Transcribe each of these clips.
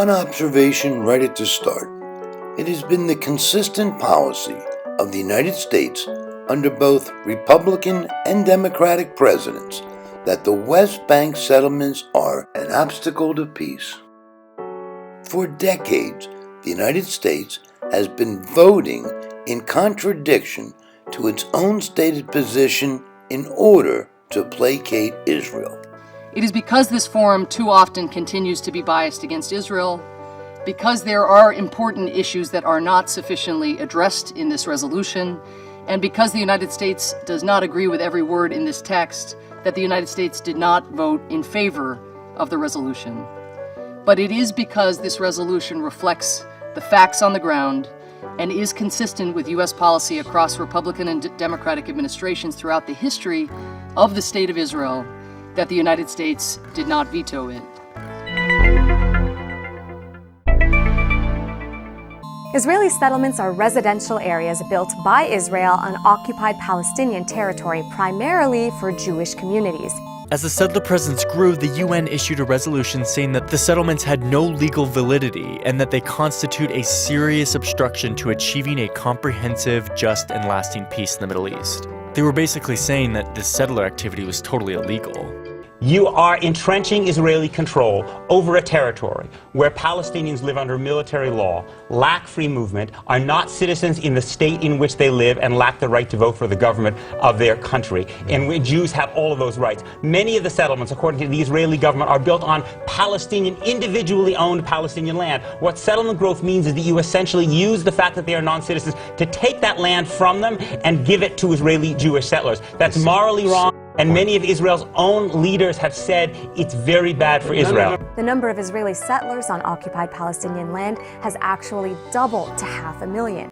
One observation right at the start. It has been the consistent policy of the United States under both Republican and Democratic presidents that the West Bank settlements are an obstacle to peace. For decades, the United States has been voting in contradiction to its own stated position in order to placate Israel. It is because this forum too often continues to be biased against Israel, because there are important issues that are not sufficiently addressed in this resolution, and because the United States does not agree with every word in this text, that the United States did not vote in favor of the resolution. But it is because this resolution reflects the facts on the ground and is consistent with U.S. policy across Republican and Democratic administrations throughout the history of the State of Israel that the United States did not veto it. Israeli settlements are residential areas built by Israel on occupied Palestinian territory, primarily for Jewish communities. As the settler presence grew, the UN issued a resolution saying that the settlements had no legal validity and that they constitute a serious obstruction to achieving a comprehensive, just, and lasting peace in the Middle East. They were basically saying that this settler activity was totally illegal. You are entrenching Israeli control over a territory where Palestinians live under military law, lack free movement, are not citizens in the state in which they live, and lack the right to vote for the government of their country. And where Jews have all of those rights. Many of the settlements, according to the Israeli government, are built on Palestinian, individually owned Palestinian land. What settlement growth means is that you essentially use the fact that they are non-citizens to take that land from them and give it to Israeli Jewish settlers. That's morally wrong. And many of Israel's own leaders have said it's very bad for Israel. The number of Israeli settlers on occupied Palestinian land has actually doubled to 500,000.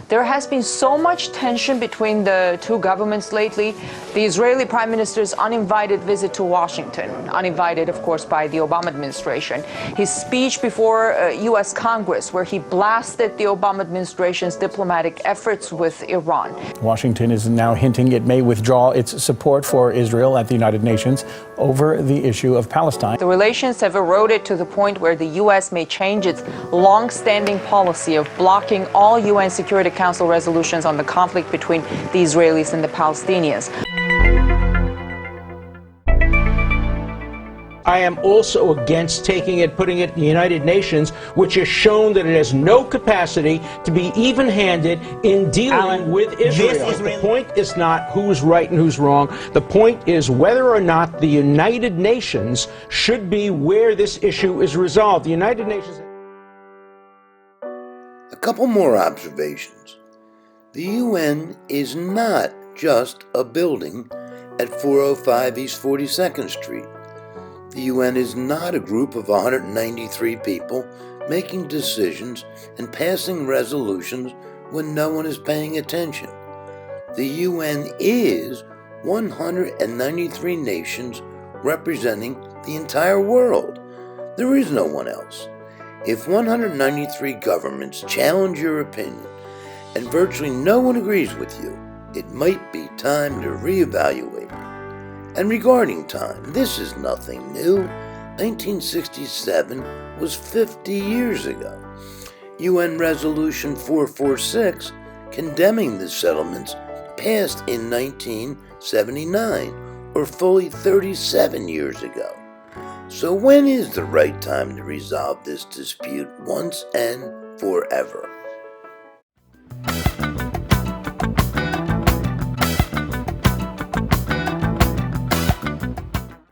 There has been so much tension between the two governments lately. The Israeli Prime Minister's uninvited visit to Washington, uninvited, of course, by the Obama administration. His speech before U.S. Congress, where he blasted the Obama administration's diplomatic efforts with Iran. Washington is now hinting it may withdraw its support for Israel at the United Nations over the issue of Palestine. The relations have eroded to the point where the U.S. may change its long-standing policy of blocking all UN Security Council resolutions on the conflict between the Israelis and the Palestinians. I am also against putting it in the United Nations, which has shown that it has no capacity to be even-handed in dealing with Israel. The point is not who's right and who's wrong. The point is whether or not the United Nations should be where this issue is resolved. The United Nations... A couple more observations. The UN is not just a building at 405 East 42nd Street. The UN is not a group of 193 people making decisions and passing resolutions when no one is paying attention. The UN is 193 nations representing the entire world. There is no one else. If 193 governments challenge your opinion and virtually no one agrees with you, it might be time to reevaluate. And regarding time, this is nothing new. 1967 was 50 years ago. UN Resolution 446, condemning the settlements, passed in 1979, or fully 37 years ago. So when is the right time to resolve this dispute once and forever?